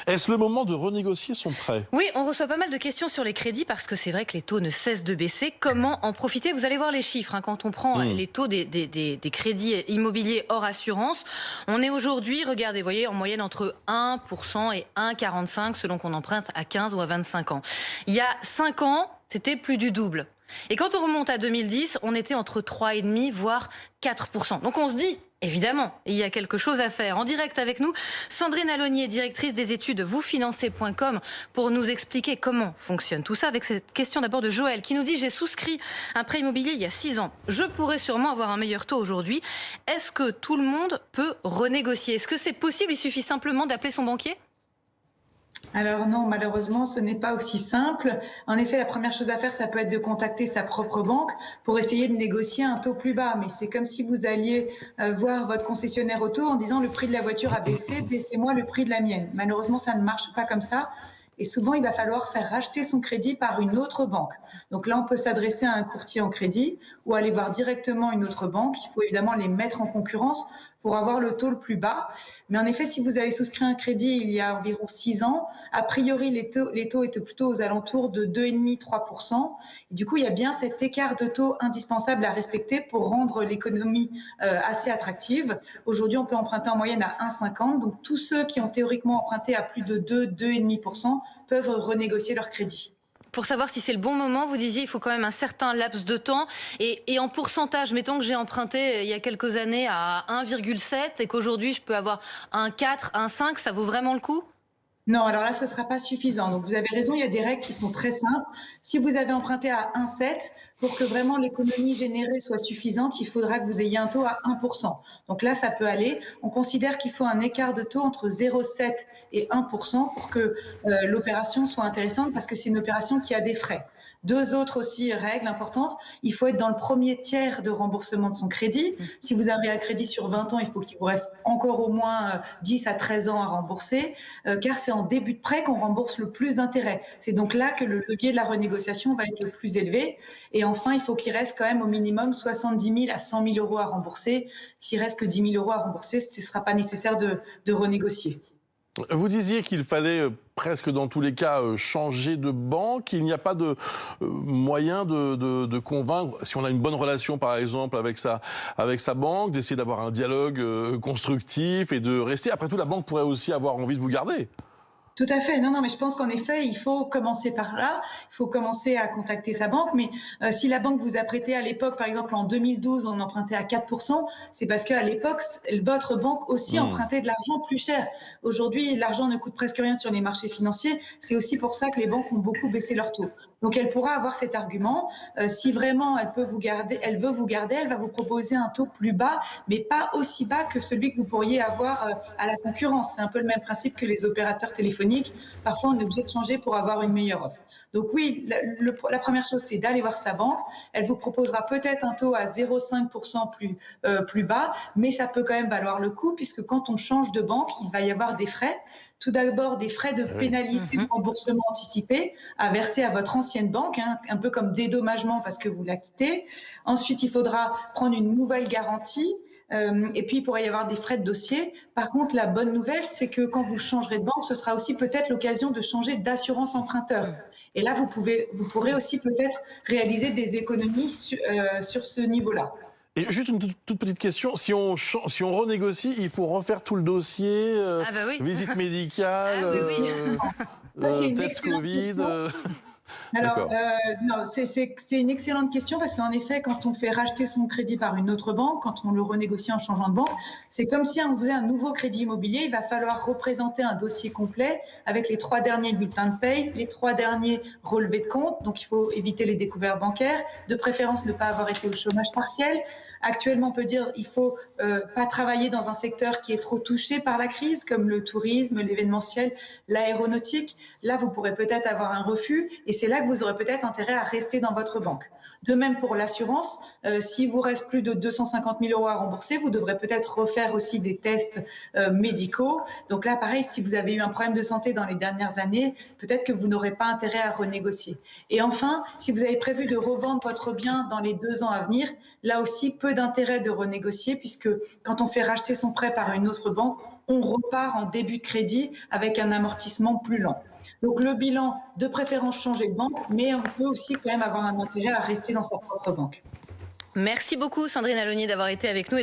Est-ce le moment de renégocier son prêt? Oui, on reçoit pas mal de questions sur les crédits parce que c'est vrai que les taux ne cessent de baisser. Comment en profiter? Vous allez voir les chiffres. Quand on prend les taux des crédits immobiliers hors assurance, on est aujourd'hui, regardez, vous voyez, en moyenne entre 1% et 1,45 selon qu'on emprunte à 15 ou à 25 ans. Il y a 5 ans, c'était plus du double. Et quand on remonte à 2010, on était entre 3,5 voire 4%. Donc on se dit, évidemment, il y a quelque chose à faire. En direct avec nous, Sandrine Alonier, directrice des études vousfinancez.com, pour nous expliquer comment fonctionne tout ça. Avec cette question d'abord de Joël qui nous dit: j'ai souscrit un prêt immobilier il y a 6 ans. Je pourrais sûrement avoir un meilleur taux aujourd'hui. Est-ce que tout le monde peut renégocier? Est-ce que c'est possible? Il suffit simplement d'appeler son banquier? Alors non, malheureusement, ce n'est pas aussi simple. En effet, la première chose à faire, ça peut être de contacter sa propre banque pour essayer de négocier un taux plus bas. Mais c'est comme si vous alliez voir votre concessionnaire auto en disant: le prix de la voiture a baissé, baissez-moi le prix de la mienne. Malheureusement, ça ne marche pas comme ça. Et souvent, il va falloir faire racheter son crédit par une autre banque. Donc là, on peut s'adresser à un courtier en crédit ou aller voir directement une autre banque. Il faut évidemment les mettre en concurrence pour avoir le taux le plus bas. Mais en effet, si vous avez souscrit un crédit il y a environ 6 ans, a priori, les taux étaient plutôt aux alentours de 2,5–3%. Et du coup, il y a bien cet écart de taux indispensable à respecter pour rendre l'économie assez attractive. Aujourd'hui, on peut emprunter en moyenne à 1,50. Donc, tous ceux qui ont théoriquement emprunté à plus de 2–2,5% peuvent renégocier leur crédit. Pour savoir si c'est le bon moment, vous disiez il faut quand même un certain laps de temps. Et en pourcentage, mettons que j'ai emprunté il y a quelques années à 1,7 et qu'aujourd'hui je peux avoir 1,4, 1,5, ça vaut vraiment le coup? Non, alors là, ce ne sera pas suffisant. Donc, vous avez raison, il y a des règles qui sont très simples. Si vous avez emprunté à 1,7, pour que vraiment l'économie générée soit suffisante, il faudra que vous ayez un taux à 1%. Donc là, ça peut aller. On considère qu'il faut un écart de taux entre 0,7 et 1% pour que l'opération soit intéressante, parce que c'est une opération qui a des frais. Deux autres aussi règles importantes. Il faut être dans le premier tiers de remboursement de son crédit. Si vous avez un crédit sur 20 ans, il faut qu'il vous reste encore au moins 10 à 13 ans à rembourser, car c'est en début de prêt qu'on rembourse le plus d'intérêts. C'est donc là que le levier de la renégociation va être le plus élevé. Et enfin, il faut qu'il reste quand même au minimum 70 000 à 100 000 euros à rembourser. S'il reste que 10 000 euros à rembourser, ce ne sera pas nécessaire de renégocier. Vous disiez qu'il fallait presque dans tous les cas changer de banque. Il n'y a pas de moyen de convaincre, si on a une bonne relation par exemple avec sa banque, d'essayer d'avoir un dialogue constructif et de rester. Après tout, la banque pourrait aussi avoir envie de vous garder. Tout à fait. Non, mais je pense qu'en effet, il faut commencer par là. Il faut commencer à contacter sa banque. Mais si la banque vous a prêté à l'époque, par exemple en 2012, on empruntait à 4%, c'est parce qu'à l'époque, votre banque aussi empruntait de l'argent plus cher. Aujourd'hui, l'argent ne coûte presque rien sur les marchés financiers. C'est aussi pour ça que les banques ont beaucoup baissé leurs taux. Donc, elle pourra avoir cet argument. Si vraiment elle veut vous garder, elle va vous proposer un taux plus bas, mais pas aussi bas que celui que vous pourriez avoir à la concurrence. C'est un peu le même principe que les opérateurs téléphoniques. Parfois, on est obligé de changer pour avoir une meilleure offre. Donc oui, la première chose, c'est d'aller voir sa banque. Elle vous proposera peut-être un taux à 0,5% plus bas, mais ça peut quand même valoir le coup, puisque quand on change de banque, il va y avoir des frais. Tout d'abord, des frais de pénalité de remboursement anticipé à verser à votre ancienne banque, un peu comme dédommagement parce que vous la quittez. Ensuite, il faudra prendre une nouvelle garantie. Et puis, il pourrait y avoir des frais de dossier. Par contre, la bonne nouvelle, c'est que quand vous changerez de banque, ce sera aussi peut-être l'occasion de changer d'assurance emprunteur. Et là, vous pourrez aussi peut-être réaliser des économies sur ce niveau-là. Et juste une toute petite question, si on renégocie, il faut refaire tout le dossier, Oui. visite médicale, test Covid. Alors, non, c'est une excellente question, parce qu'en effet, quand on fait racheter son crédit par une autre banque, quand on le renégocie en changeant de banque, c'est comme si on faisait un nouveau crédit immobilier. Il va falloir représenter un dossier complet avec les 3 derniers bulletins de paye, les 3 derniers relevés de compte. Donc, il faut éviter les découvertes bancaires, de préférence ne pas avoir été au chômage partiel. Actuellement, on peut dire qu'il ne faut pas travailler dans un secteur qui est trop touché par la crise, comme le tourisme, l'événementiel, l'aéronautique. Là, vous pourrez peut-être avoir un refus, et c'est là que vous aurez peut-être intérêt à rester dans votre banque. De même pour l'assurance, s'il vous reste plus de 250 000 euros à rembourser, vous devrez peut-être refaire aussi des tests médicaux. Donc là, pareil, si vous avez eu un problème de santé dans les dernières années, peut-être que vous n'aurez pas intérêt à renégocier. Et enfin, si vous avez prévu de revendre votre bien dans les 2 ans à venir, là aussi, peu d'intérêt de renégocier, puisque quand on fait racheter son prêt par une autre banque, on repart en début de crédit avec un amortissement plus lent. Donc le bilan, de préférence changer de banque, mais on peut aussi quand même avoir un intérêt à rester dans sa propre banque. Merci beaucoup Sandrine Alonier d'avoir été avec nous.